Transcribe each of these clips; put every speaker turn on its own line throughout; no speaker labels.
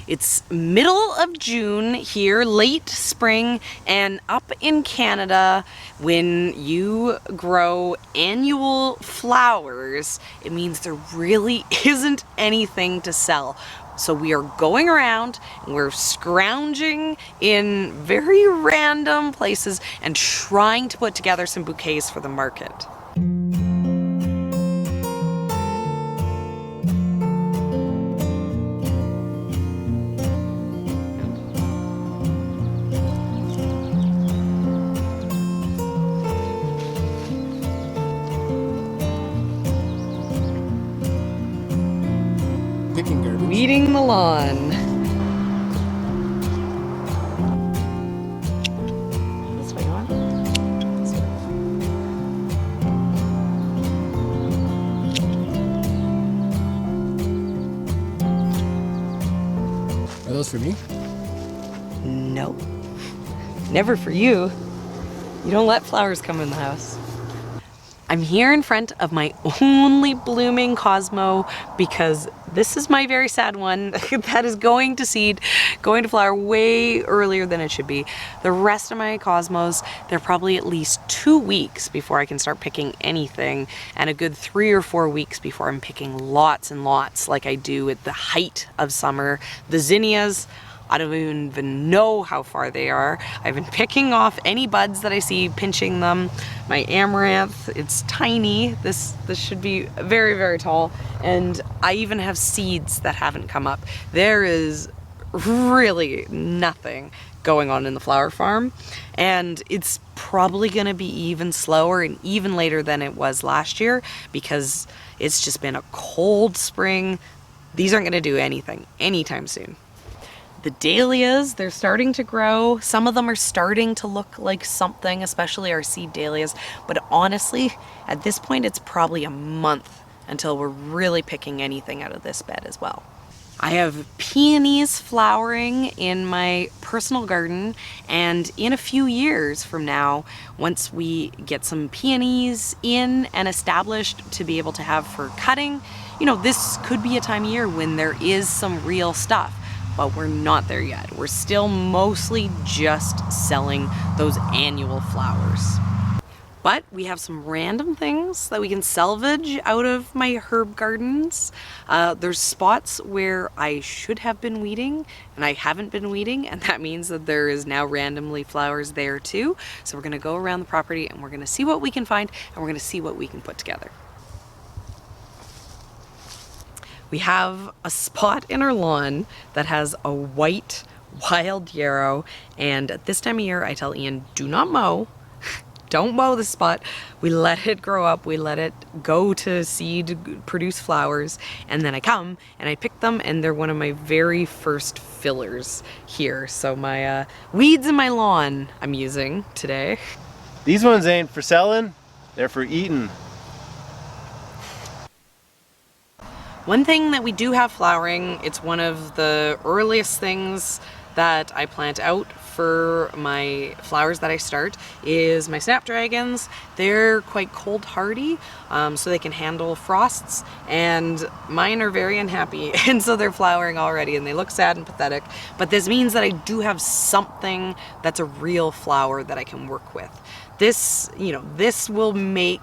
It's middle of June here, late spring, and up in Canada, when you grow annual flowers, it means there really isn't anything to sell. So we are going around and we're scrounging in very random places and trying to put together some bouquets for the market. Weeding the lawn. This way on? This way.
Are those for me?
No. Never for you. You don't let flowers come in the house. I'm here in front of my only blooming Cosmo because this is my very sad one that is going to seed, going to flower way earlier than it should be. The rest of my Cosmos, they're probably at least 2 weeks before I can start picking anything, and a good 3 or 4 weeks before I'm picking lots and lots like I do at the height of summer. The zinnias, I don't even know how far they are. I've been picking off any buds that I see, pinching them. My amaranth, it's tiny. This should be very, very tall. And I even have seeds that haven't come up. There is really nothing going on in the flower farm. And it's probably gonna be even slower and even later than it was last year because it's just been a cold spring. These aren't gonna do anything anytime soon. The dahlias, they're starting to grow. Some of them are starting to look like something, especially our seed dahlias. But honestly, at this point, it's probably a month until we're really picking anything out of this bed as well. I have peonies flowering in my personal garden, and in a few years from now, once we get some peonies in and established to be able to have for cutting, you know, this could be a time of year when there is some real stuff. But we're not there yet. We're still mostly just selling those annual flowers. But we have some random things that we can salvage out of my herb gardens. There's spots where I should have been weeding and I haven't been weeding, and that means that there is now randomly flowers there too. So we're gonna go around the property and we're gonna see what we can find and we're gonna see what we can put together. We have a spot in our lawn that has a white wild yarrow, and at this time of year I tell Ian, do not mow. Don't mow the spot. We let it grow up, we let it go to seed, produce flowers, and then I come and I pick them, and they're one of my very first fillers here. So my weeds in my lawn I'm using today.
These ones ain't for selling, they're for eating.
One thing that we do have flowering, it's one of the earliest things that I plant out for my flowers that I start, is my snapdragons. They're quite cold hardy, so they can handle frosts, and mine are very unhappy, and so they're flowering already and they look sad and pathetic. But this means that I do have something that's a real flower that I can work with. This, you know, this will make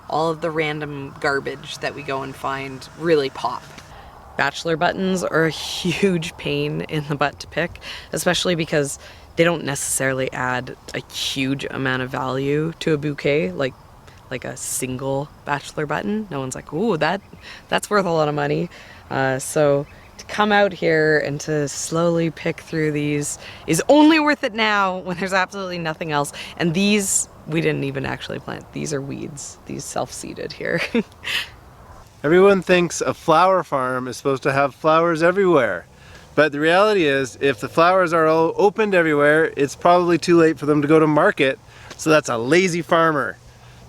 all of the random garbage that we go and find really pop. Bachelor buttons are a huge pain in the butt to pick, especially because they don't necessarily add a huge amount of value to a bouquet, like a single bachelor button. No one's like, ooh, that's worth a lot of money. So to come out here and to slowly pick through these is only worth it now when there's absolutely nothing else. And these, we didn't even actually plant. These are weeds, these self-seeded here.
Everyone thinks a flower farm is supposed to have flowers everywhere. But the reality is, if the flowers are all opened everywhere, it's probably too late for them to go to market. So that's a lazy farmer.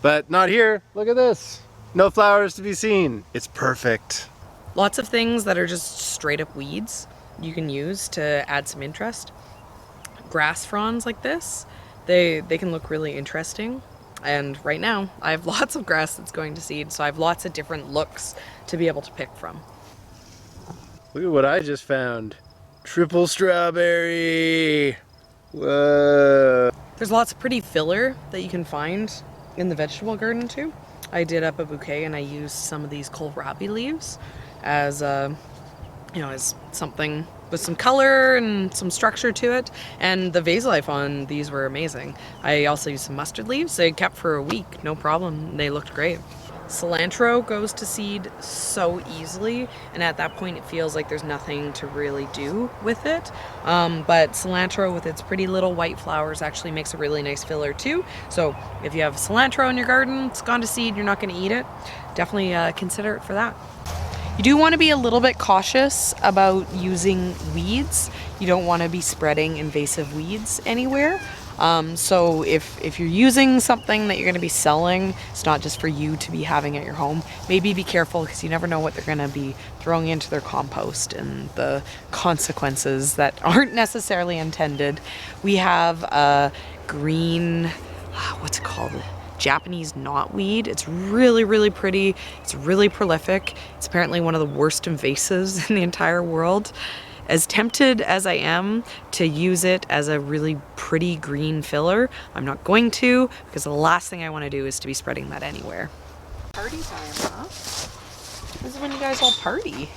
But not here. Look at this. No flowers to be seen. It's perfect.
Lots of things that are just straight up weeds you can use to add some interest. Grass fronds like this, they can look really interesting. And right now I have lots of grass that's going to seed, so I have lots of different looks to be able to pick from.
Look at what I just found. Triple strawberry. Whoa.
There's lots of pretty filler that you can find in the vegetable garden too. I did up a bouquet and I used some of these kohlrabi leaves as as something with some color and some structure to it. And the vase life on these were amazing. I also used some mustard leaves. They kept for a week, no problem. They looked great. Cilantro goes to seed so easily, and at that point it feels like there's nothing to really do with it. But cilantro with its pretty little white flowers actually makes a really nice filler too. So if you have cilantro in your garden, it's gone to seed, you're not going to eat it, definitely consider it for that. You do want to be a little bit cautious about using weeds. You don't want to be spreading invasive weeds anywhere. So if you're using something that you're going to be selling, it's not just for you to be having at your home, maybe be careful because you never know what they're going to be throwing into their compost and the consequences that aren't necessarily intended. We have a green, what's it called? Japanese knotweed. It's really, really pretty. It's really prolific. It's apparently one of the worst invasives in the entire world. As tempted as I am to use it as a really pretty green filler, I'm not going to, because the last thing I want to do is to be spreading that anywhere. Party time, huh? This is when you guys all party.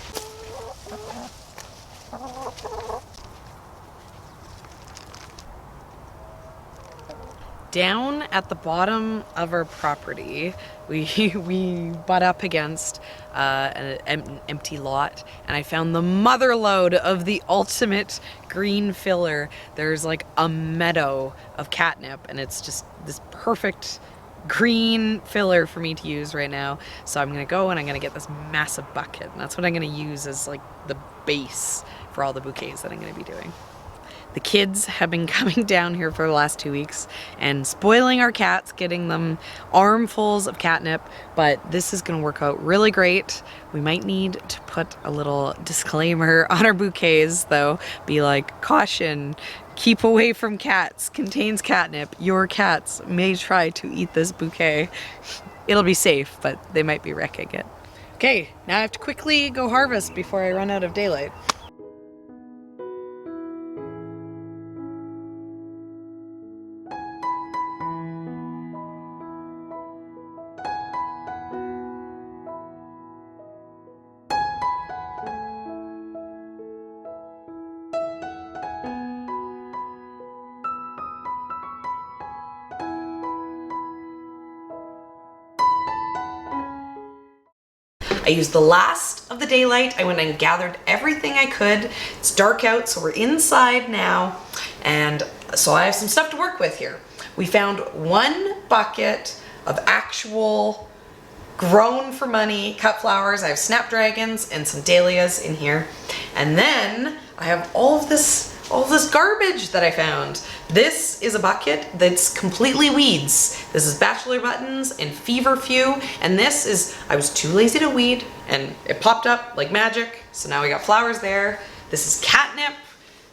Down at the bottom of our property, we butt up against an empty lot, and I found the mother lode of the ultimate green filler. There's like a meadow of catnip, and it's just this perfect green filler for me to use right now. So I'm gonna go and I'm gonna get this massive bucket, and that's what I'm gonna use as like the base for all the bouquets that I'm gonna be doing. The kids have been coming down here for the last 2 weeks and spoiling our cats, getting them armfuls of catnip, but this is gonna work out really great. We might need to put a little disclaimer on our bouquets though, be like, caution, keep away from cats, contains catnip. Your cats may try to eat this bouquet. It'll be safe, but they might be wrecking it. Okay, now I have to quickly go harvest before I run out of daylight. I used the last of the daylight. I went and gathered everything I could. It's dark out, so we're inside now. And so I have some stuff to work with here. We found 1 bucket of actual grown for money cut flowers. I have snapdragons and some dahlias in here. And then I have all of this garbage that I found. This is a bucket that's completely weeds. This is bachelor buttons and feverfew, and this is, I was too lazy to weed, and it popped up like magic, so now we got flowers there. This is catnip.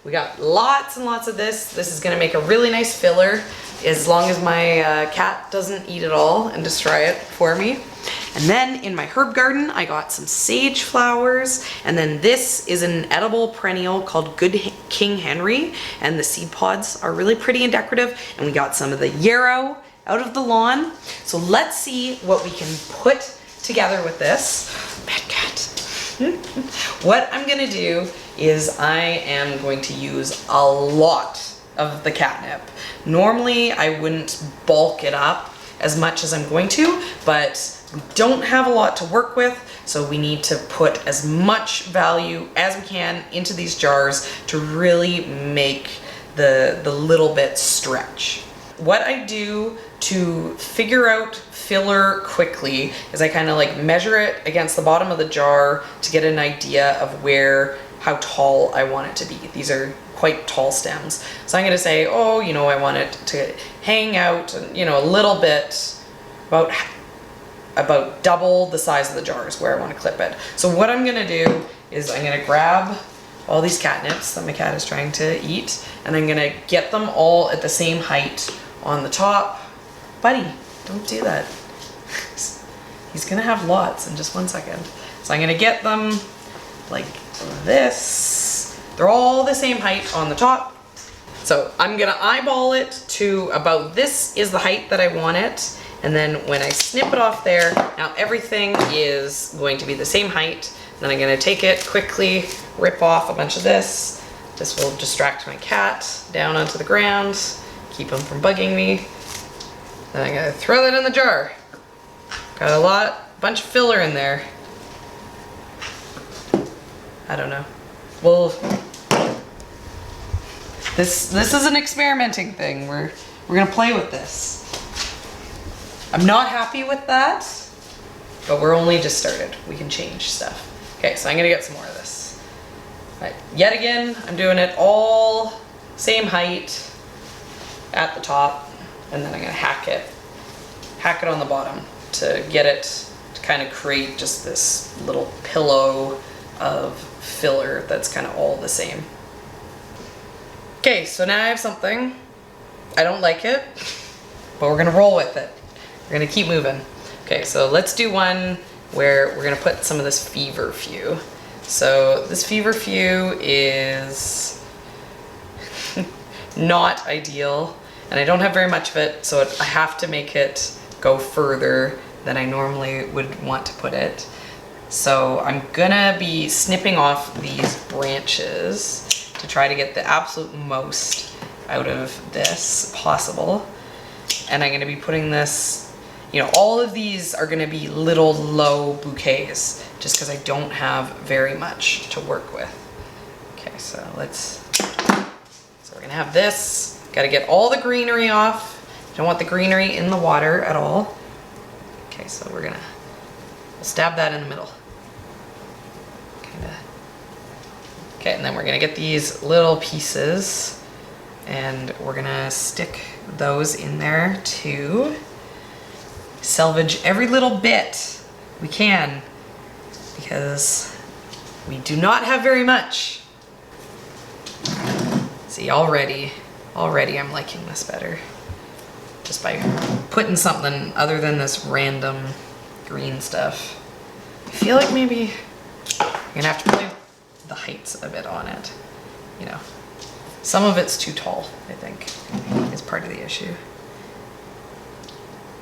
We got lots and lots of this. This is gonna make a really nice filler, as long as my cat doesn't eat it all and destroy it for me. And then in my herb garden, I got some sage flowers, and then this is an edible perennial called Good King Henry, and the seed pods are really pretty and decorative, and we got some of the yarrow out of the lawn. So let's see what we can put together with this. Bad cat. What I'm gonna do is I am going to use a lot of the catnip. Normally I wouldn't bulk it up as much as I'm going to, but we don't have a lot to work with, so we need to put as much value as we can into these jars to really make the little bit stretch. What I do to figure out filler quickly is I kind of like measure it against the bottom of the jar to get an idea of how tall I want it to be. These are quite tall stems. So I'm gonna say, oh, I want it to hang out, a little bit, about double the size of the jars where I want to clip it. So what I'm gonna do is I'm gonna grab all these catnips that my cat is trying to eat, and I'm gonna get them all at the same height on the top. Buddy, don't do that. He's gonna have lots in just 1 second. So I'm gonna get them like this. They're all the same height on the top. So I'm gonna eyeball it to about this is the height that I want it. And then when I snip it off there, now everything is going to be the same height. Then I'm gonna take it quickly, rip off a bunch of this. This will distract my cat down onto the ground, keep him from bugging me. Then I'm gonna throw that in the jar. Got a bunch of filler in there. I don't know. Well, this is an experimenting thing. We're gonna play with this. I'm not happy with that, but we're only just started. We can change stuff. Okay, so I'm gonna get some more of this. All right, yet again, I'm doing it all same height at the top, and then I'm gonna hack it on the bottom to get it to kind of create just this little pillow of filler that's kind of all the same. Okay, so now I have something. I don't like it, but we're gonna roll with it. We're gonna keep moving. Okay, so let's do one where we're gonna put some of this feverfew. So this feverfew is not ideal, and I don't have very much of it, so I have to make it go further than I normally would want to put it. So I'm gonna be snipping off these branches to try to get the absolute most out of this possible. And I'm gonna be putting this, all of these are gonna be little low bouquets just because I don't have very much to work with. Okay, so we're gonna have this. Gotta get all the greenery off. Don't want the greenery in the water at all. Okay, so we'll stab that in the middle. Okay, and then we're gonna get these little pieces and we're gonna stick those in there to salvage every little bit we can because we do not have very much. See, already I'm liking this better. Just by putting something other than this random green stuff. I feel like maybe I'm gonna have to play with the heights of it on it. Some of it's too tall, I think, is part of the issue.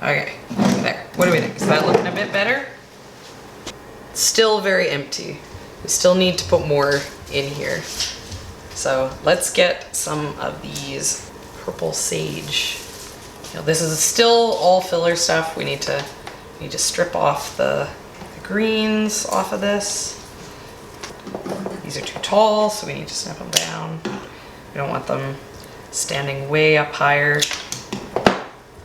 Okay, there. What do we think? Is that looking a bit better? Still very empty. We still need to put more in here. So let's get some of these purple sage. This is still all filler stuff. We need to strip off the greens off of this. These are too tall, so we need to snip them down. We don't want them standing way up higher.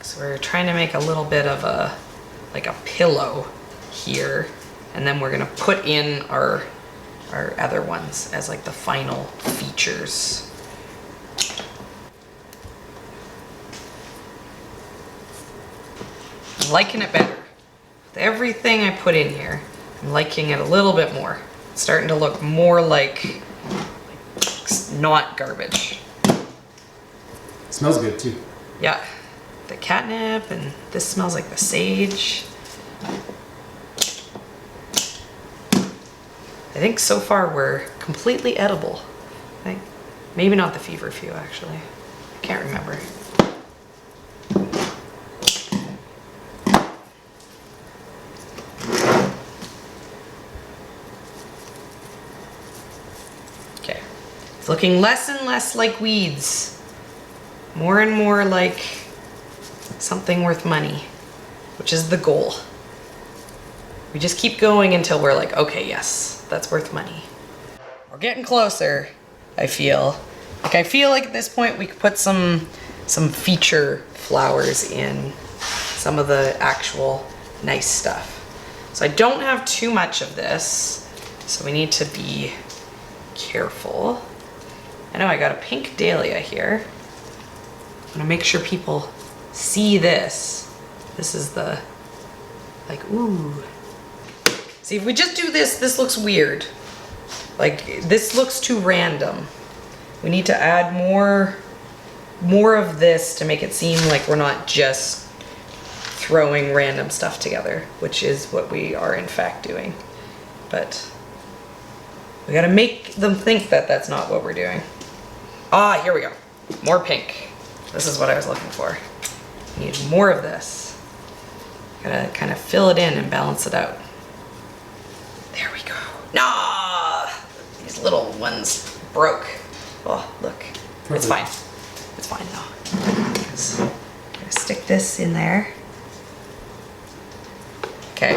So we're trying to make a little bit of a pillow here, and then we're gonna put in our other ones as like the final features. I'm liking it better. With everything I put in here, I'm liking it a little bit more. It's starting to look more like not garbage.
It smells good too.
Yeah, the catnip, and this smells like the sage. I think so far we're completely edible. I think maybe not the feverfew actually. I can't remember. Okay, it's looking less and less like weeds, more and more like something worth money, which is the goal. We just keep going until we're like, okay, yes, that's worth money. We're getting closer, I feel. I feel like at this point we could put some feature flowers in, some of the actual nice stuff. So I don't have too much of this, so we need to be careful. I know I got a pink dahlia here. I'm gonna make sure people see this. This is the, ooh. See, if we just do this, this looks weird. This looks too random. We need to add more of this to make it seem like we're not just throwing random stuff together, which is what we are in fact doing. But We gotta make them think that that's not what we're doing. Ah, here we go. More pink. This is what I was looking for. Need more of this. Gotta kind of fill it in and balance it out. There we go. No! These little ones broke. Oh, look.
Perfect.
It's fine. It's fine though. Just gonna stick this in there. Okay.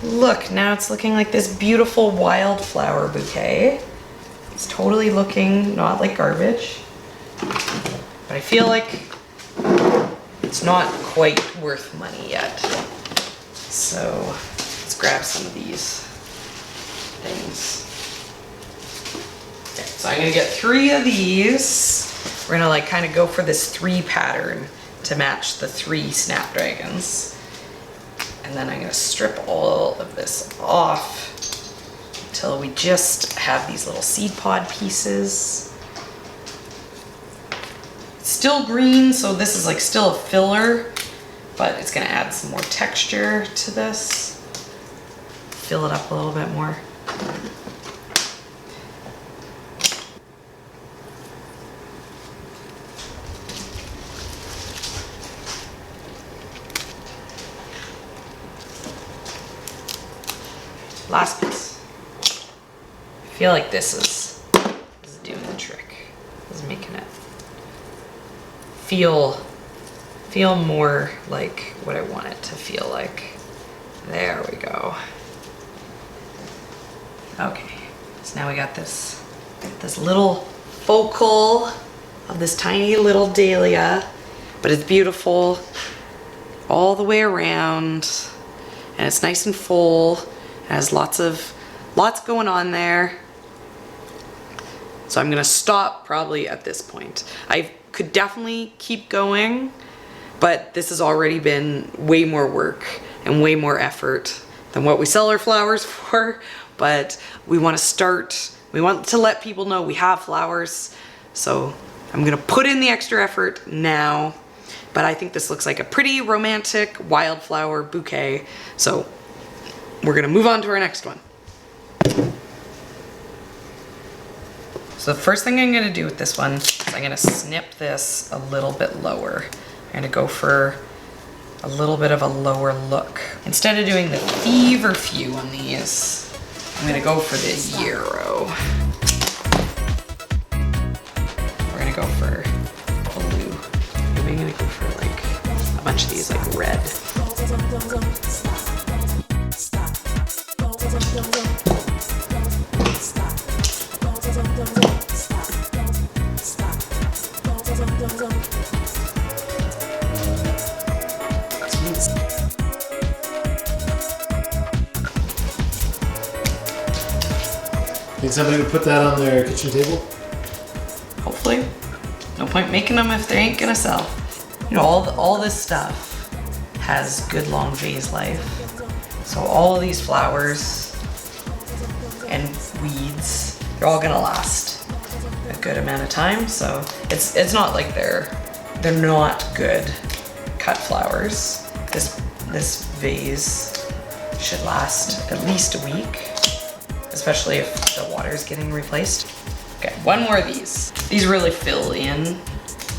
Look, now it's looking like this beautiful wildflower bouquet. It's totally looking not like garbage. But I feel like it's not quite worth money yet. So let's grab some of these things. Okay, so I'm gonna get 3 of these. We're gonna like kind of go for this 3 pattern to match the 3 snapdragons. And then I'm gonna strip all of this off until we just have these little seed pod pieces. It's still green, so this is like still a filler, but it's gonna add some more texture to this. Fill it up a little bit more. Last piece. I feel like this is doing the trick. This is making it feel more like what I want it to feel like. There we go. Okay, so now we got this little focal of this tiny little dahlia, but it's beautiful all the way around, and it's nice and full. It has lots going on there. So I'm gonna stop probably at this point. I could definitely keep going, but this has already been way more work and way more effort than what we sell our flowers for. But we want to let people know we have flowers. So I'm gonna put in the extra effort now, but I think this looks like a pretty romantic wildflower bouquet. So we're gonna move on to our next one. So the first thing I'm gonna do with this one is I'm gonna snip this a little bit lower. I'm gonna go for a little bit of a lower look. Instead of doing the feverfew on these, I'm gonna go for the yarrow. We're gonna go for blue. Maybe I'm gonna go for like a bunch of these like red.
Think somebody would put that on their kitchen table?
Hopefully. No point making them if they ain't gonna sell. You know, all this stuff has good long vase life. So all of these flowers and weeds, they're all gonna last a good amount of time. So it's not like they're not good cut flowers. This vase should last at least a week, especially if the water is getting replaced. Okay, one more of these. These really fill in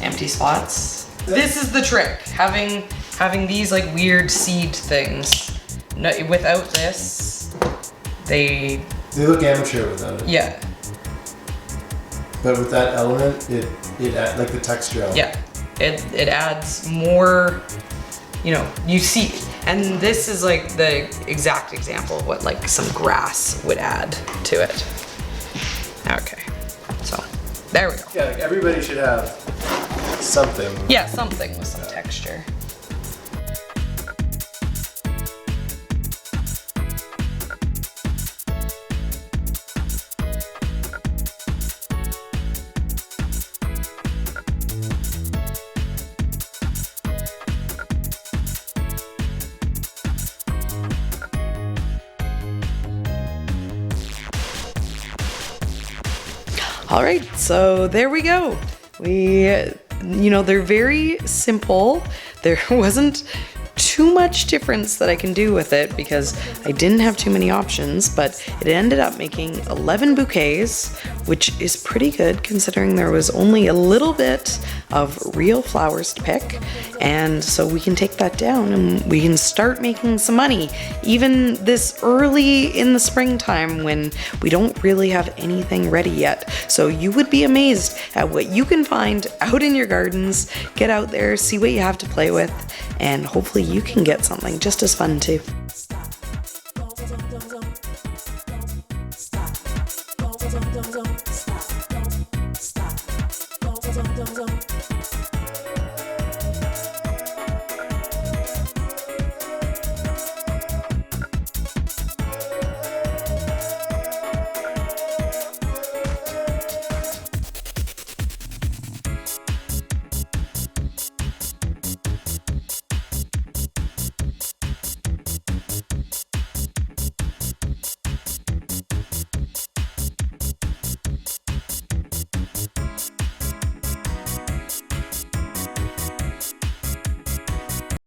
empty spots. This is the trick, having these like weird seed things. No, without this, they
look amateur without it.
Yeah.
But with that element, it adds, like the texture element.
Yeah, it adds more, you know, you see, and this is like the exact example of what like some grass would add to it. Okay, so there we go.
Yeah, like everybody should have something.
Yeah, something with some texture. All right, so there we go. You know, they're very simple. There wasn't too too much difference that I can do with it because I didn't have too many options, but it ended up making 11 bouquets, which is pretty good considering there was only a little bit of real flowers to pick. And so we can take that down and we can start making some money, even this early in the springtime when we don't really have anything ready yet. So you would be amazed at what you can find out in your gardens. Get out there, see what you have to play with, and hopefully you can get something just as fun too.
Stop.